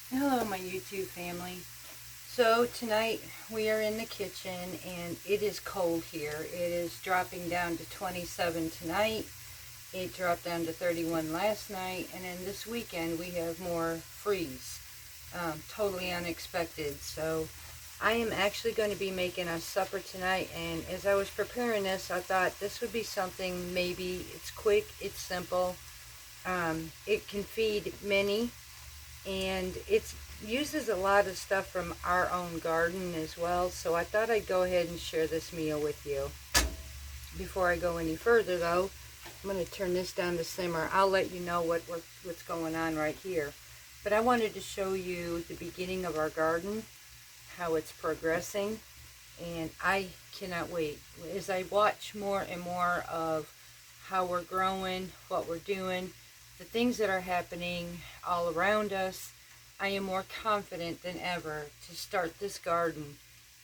Hello, my YouTube family. So tonight we are in the kitchen and it is cold here. It is dropping down to 27 tonight. It dropped down to 31 last night, and then this weekend we have more freeze. Totally unexpected. So I am actually going to be making a supper tonight, and as I was preparing this, I thought this would be something, maybe it's quick, it's simple. It can feed many, and it uses a lot of stuff from our own garden as well, so I thought I'd go ahead and share this meal with you. Before I go any further though, I'm going to turn this down to simmer. I'll let you know what's going on right here. But I wanted to show you the beginning of our garden, how it's progressing, and I cannot wait. As I watch more and more of how we're growing, what we're doing, the things that are happening all around us, I am more confident than ever to start this garden,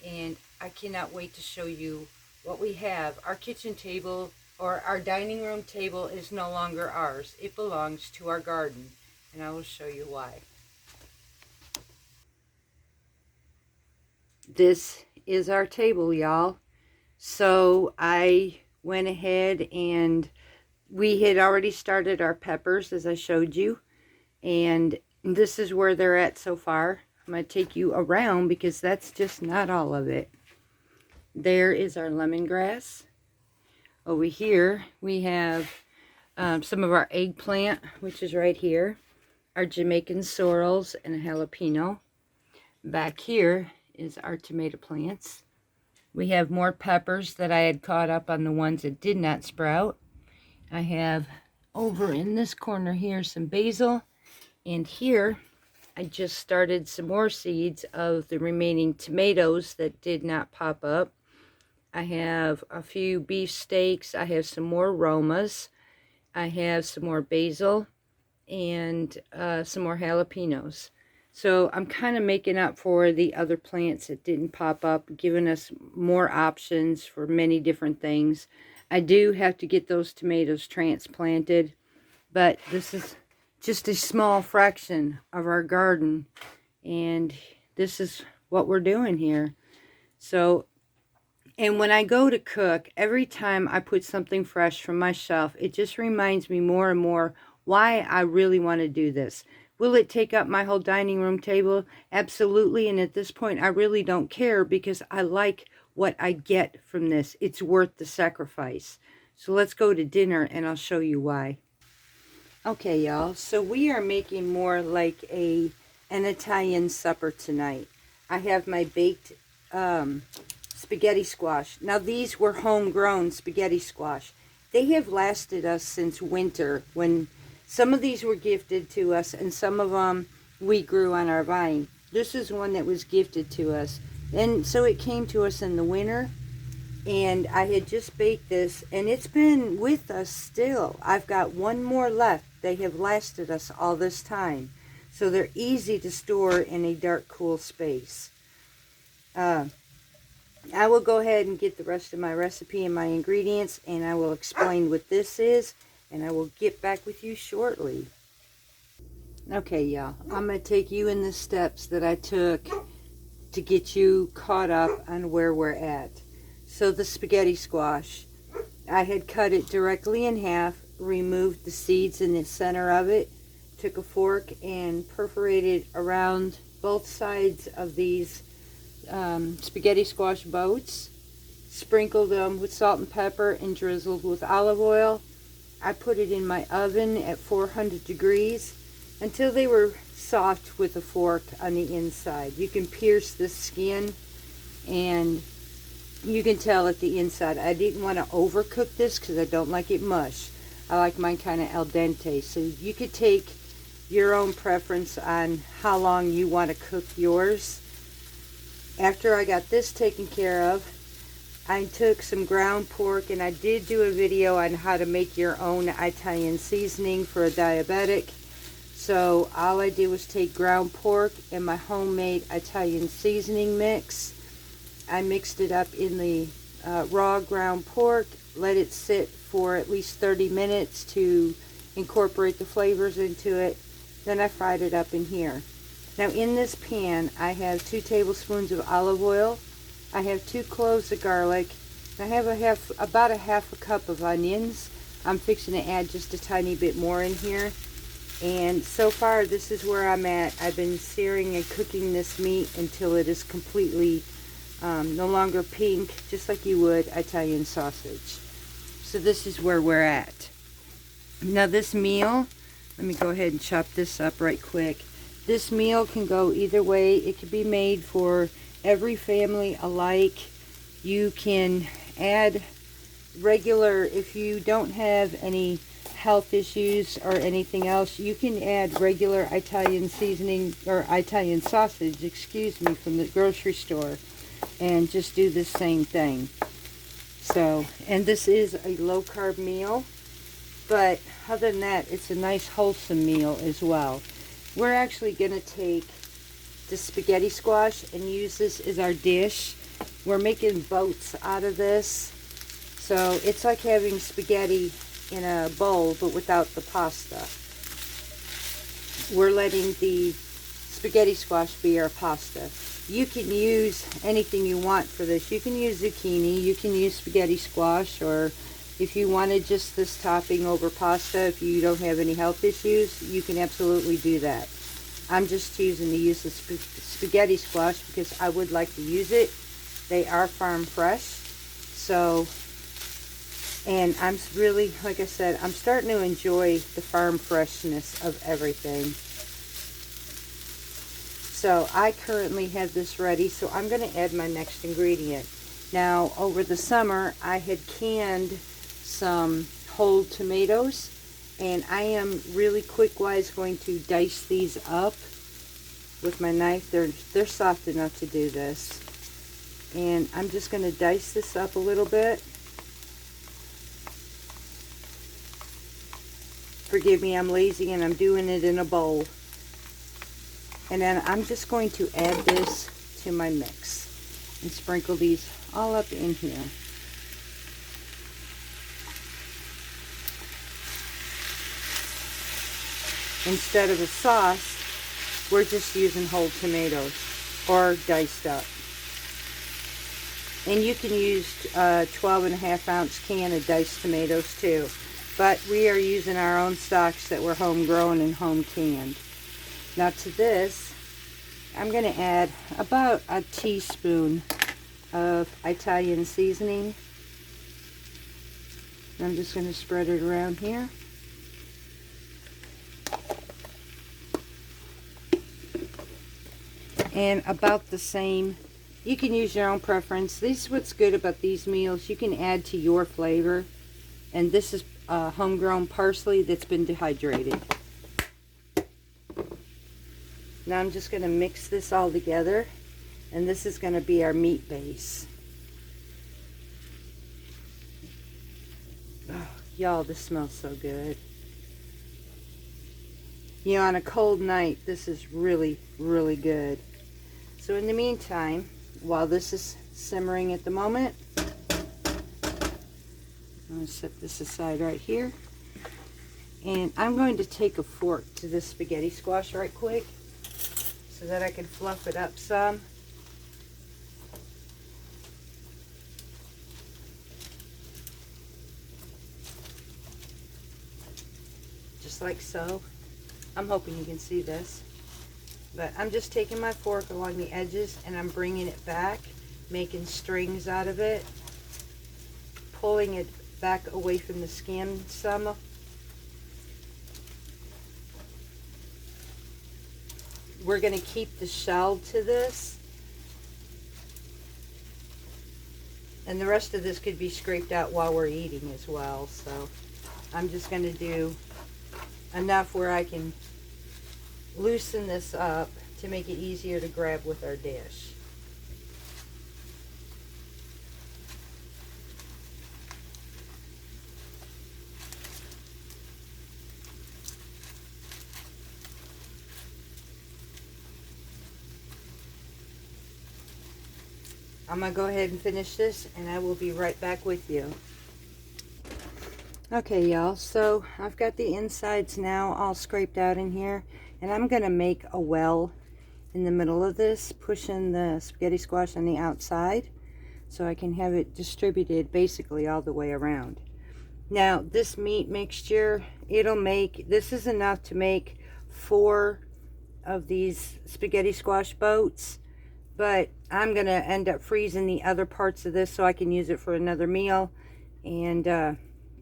and I cannot wait to show you what we have. Our kitchen table, or our dining room table, is no longer ours. It belongs to our garden, and I will show you why. This is our table, y'all. So I went ahead and we had already started our peppers, as I showed you, and this is where they're at so far. I'm going to take you around because that's just not all of it. There is our lemongrass. Over here we have some of our eggplant, which is right here, our Jamaican sorrels and a jalapeno. Back here is our tomato plants. We have more peppers that I had caught up on the ones that did not sprout. I have over in this corner here some basil, and here I just started some more seeds of the remaining tomatoes that did not pop up. I have a few beef steaks. I have some more Romas. I have some more basil and some more jalapenos. So I'm kind of making up for the other plants that didn't pop up, giving us more options for many different things. I do have to get those tomatoes transplanted, but this is just a small fraction of our garden, and this is what we're doing here. So, and when I go to cook, every time I put something fresh from my shelf, it just reminds me more and more why I really want to do this. Will it take up my whole dining room table? Absolutely. And at this point, I really don't care because I like what I get from this. It's worth the sacrifice. So let's go to dinner and I'll show you why. Okay, y'all. So we are making more like an Italian supper tonight. I have my baked spaghetti squash. Now these were homegrown spaghetti squash. They have lasted us since winter, when some of these were gifted to us and some of them we grew on our vine. This is one that was gifted to us. And so it came to us in the winter, and I had just baked this, and it's been with us still. I've got one more left. They have lasted us all this time. So they're easy to store in a dark, cool space. I will go ahead and get the rest of my recipe and my ingredients, and I will explain what this is, and I will get back with you shortly. Okay, y'all, I'm going to take you in the steps that I took to get you caught up on where we're at. So the spaghetti squash, I had cut it directly in half, removed the seeds in the center of it, took a fork and perforated around both sides of these spaghetti squash boats, sprinkled them with salt and pepper and drizzled with olive oil. I put it in my oven at 400 degrees until they were soft with a fork on the inside. You can pierce the skin and you can tell at the inside. I didn't want to overcook this because I don't like it mush. I like mine kind of al dente. So you could take your own preference on how long you want to cook yours. After I got this taken care of, I took some ground pork, and I did do a video on how to make your own Italian seasoning for a diabetic. So all I did was take ground pork and my homemade Italian seasoning mix. I mixed it up in the raw ground pork, let it sit for at least 30 minutes to incorporate the flavors into it. Then I fried it up in here. Now in this pan, I have 2 tablespoons of olive oil. I have 2 cloves of garlic. I have about a half a cup of onions. I'm fixing to add just a tiny bit more in here. And so far, this is where I'm at. I've been searing and cooking this meat until it is completely no longer pink, just like you would Italian sausage. So this is where we're at. Now this meal, let me go ahead and chop this up right quick. This meal can go either way. It can be made for every family alike. You can add regular, if you don't have any health issues or anything else, you can add regular Italian seasoning or Italian sausage, excuse me, from the grocery store and just do the same thing. So, and this is a low carb meal, but other than that, it's a nice wholesome meal as well. We're actually going to take the spaghetti squash and use this as our dish. We're making boats out of this. So it's like having spaghetti in a bowl, but without the pasta. We're letting the spaghetti squash be our pasta. You can use anything you want for this. You can use zucchini, you can use spaghetti squash, or if you wanted just this topping over pasta, if you don't have any health issues, you can absolutely do that. I'm just choosing to use the spaghetti squash because I would like to use it. They are farm fresh. So, and I'm really, like I said, I'm starting to enjoy the farm freshness of everything. So I currently have this ready, so I'm going to add my next ingredient. Now, over the summer, I had canned some whole tomatoes, and I am really quick-wise going to dice these up with my knife. They're soft enough to do this. And I'm just going to dice this up a little bit. Forgive me, I'm lazy and I'm doing it in a bowl. And then I'm just going to add this to my mix and sprinkle these all up in here. Instead of a sauce, we're just using whole tomatoes or diced up. And you can use a 12.5 ounce can of diced tomatoes too. But we are using our own stocks that were home grown and home canned. Now to this, I'm going to add about a teaspoon of Italian seasoning. I'm just going to spread it around here. And about the same, you can use your own preference. This is what's good about these meals. You can add to your flavor. And this is homegrown parsley that's been dehydrated. Now I'm just going to mix this all together, and this is going to be our meat base. Oh, y'all, this smells so good. You know, on a cold night, this is really, really good. So in the meantime, while this is simmering at the moment, I'm going to set this aside right here. And I'm going to take a fork to this spaghetti squash right quick so that I can fluff it up some. Just like so. I'm hoping you can see this. But I'm just taking my fork along the edges and I'm bringing it back, making strings out of it, pulling it back away from the skin some. We're going to keep the shell to this. And the rest of this could be scraped out while we're eating as well. So I'm just going to do enough where I can loosen this up to make it easier to grab with our dish. I'm going to go ahead and finish this, and I will be right back with you. Okay, y'all, so I've got the insides now all scraped out in here, and I'm going to make a well in the middle of this, pushing the spaghetti squash on the outside so I can have it distributed basically all the way around. Now this meat mixture, this is enough to make 4 of these spaghetti squash boats, but I'm gonna end up freezing the other parts of this so I can use it for another meal. And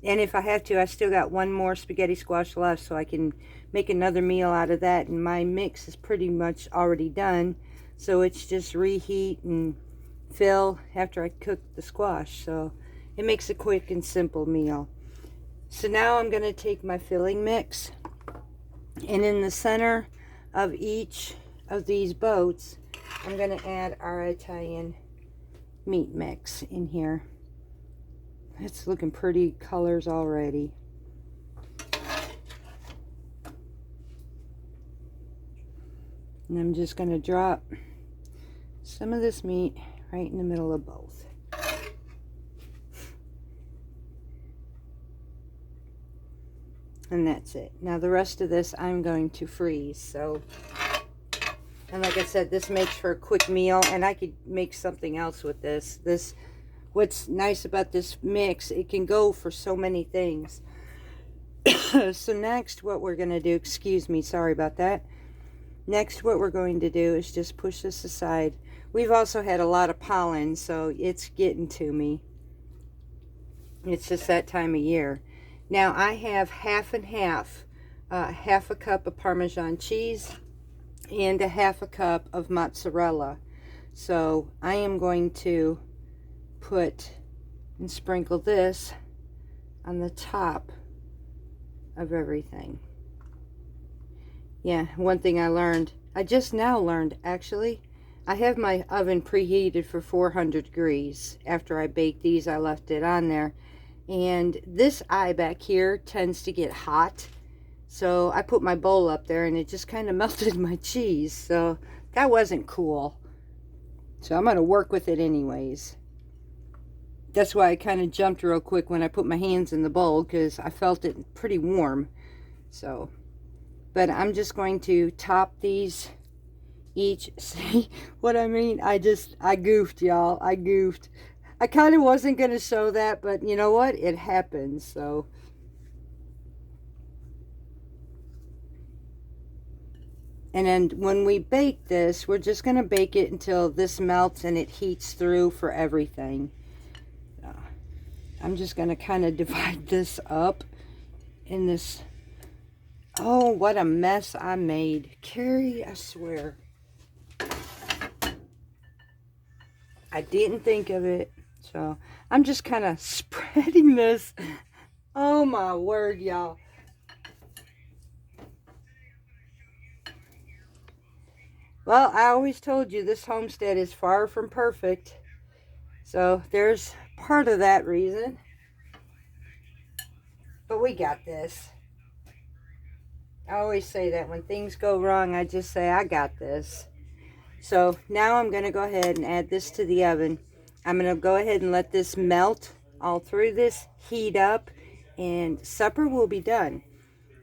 if I have to, I still got 1 more spaghetti squash left, so I can make another meal out of that. And my mix is pretty much already done, so it's just reheat and fill after I cook the squash. So it makes a quick and simple meal. So now I'm going to take my filling mix, and in the center of each of these boats, I'm going to add our Italian meat mix in here. It's looking pretty colors already. And I'm just going to drop some of this meat right in the middle of both. And that's it. Now the rest of this I'm going to freeze. So, and like I said, this makes for a quick meal, and I could make something else with this. What's nice about this mix, it can go for so many things. So next what we're going to do, excuse me, sorry about that. Next what we're going to do is just push this aside. We've also had a lot of pollen, so it's getting to me. It's just that time of year. Now I have half and half, half a cup of Parmesan cheese and a half a cup of mozzarella. So I am going to put and sprinkle this on the top of everything. Yeah, one thing I just now learned actually, I have my oven preheated for 400 degrees. After I baked these, I left it on there. And this eye back here tends to get hot. So I put my bowl up there and it just kind of melted my cheese. So that wasn't cool. So I'm going to work with it anyways. That's why I kind of jumped real quick when I put my hands in the bowl, because I felt it pretty warm. So, but I'm just going to top these each. See what I mean? I goofed, y'all. I goofed. I kind of wasn't going to show that, but you know what? It happens, so. And then when we bake this, we're just going to bake it until this melts and it heats through for everything. I'm just going to kind of divide this up in this. Oh, what a mess I made. Carrie, I swear. I didn't think of it. So I'm just kind of spreading this. Oh my word, y'all. Well, I always told you this homestead is far from perfect. So there's part of that reason. But we got this. I always say that when things go wrong, I just say, I got this. So now I'm going to go ahead and add this to the oven. I'm going to go ahead and let this melt all through this, heat up, and supper will be done.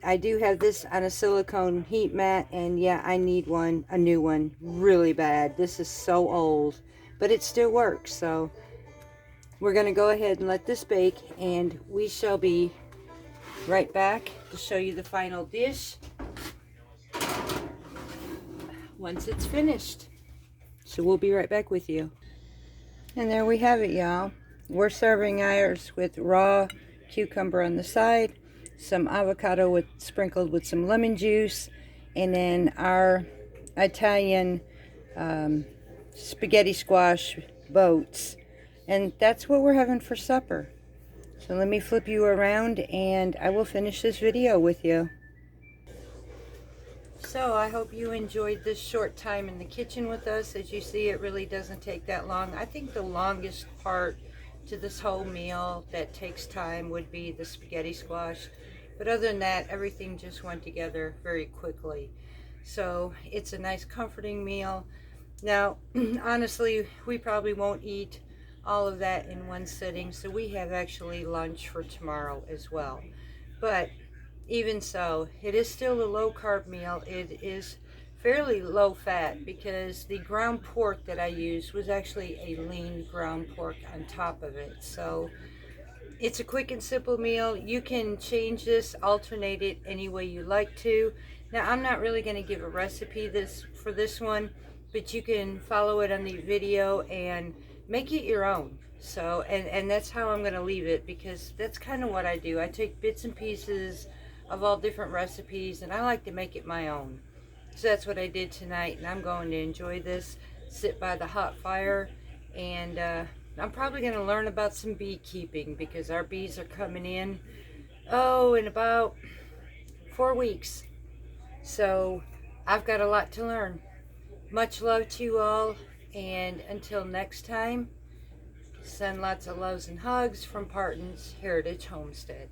I do have this on a silicone heat mat, and yeah, I need a new one, really bad. This is so old, but it still works. So we're going to go ahead and let this bake, and we shall be right back to show you the final dish once it's finished. So we'll be right back with you. And there we have it, y'all. We're serving ours with raw cucumber on the side, some avocado sprinkled with some lemon juice, and then our Italian spaghetti squash boats. And that's what we're having for supper. So let me flip you around and I will finish this video with you. So I hope you enjoyed this short time in the kitchen with us. As you see, it really doesn't take that long. I think the longest part to this whole meal that takes time would be the spaghetti squash. But other than that, everything just went together very quickly. So it's a nice comforting meal. Now, honestly, we probably won't eat all of that in one sitting. So we have actually lunch for tomorrow as well. But even so, it is still a low carb meal. It is fairly low fat because the ground pork that I used was actually a lean ground pork on top of it. So it's a quick and simple meal. You can change this, alternate it any way you like to. Now I'm not really going to give a recipe for this one, but you can follow it on the video and make it your own. So and that's how I'm going to leave it, because that's kind of what I do. I take bits and pieces of all different recipes and I like to make it my own. So that's what I did tonight, and I'm going to enjoy this, sit by the hot fire, and I'm probably going to learn about some beekeeping because our bees are coming in, in about 4 weeks. So I've got a lot to learn. Much love to you all, and until next time, send lots of loves and hugs from Parton's Heritage Homestead.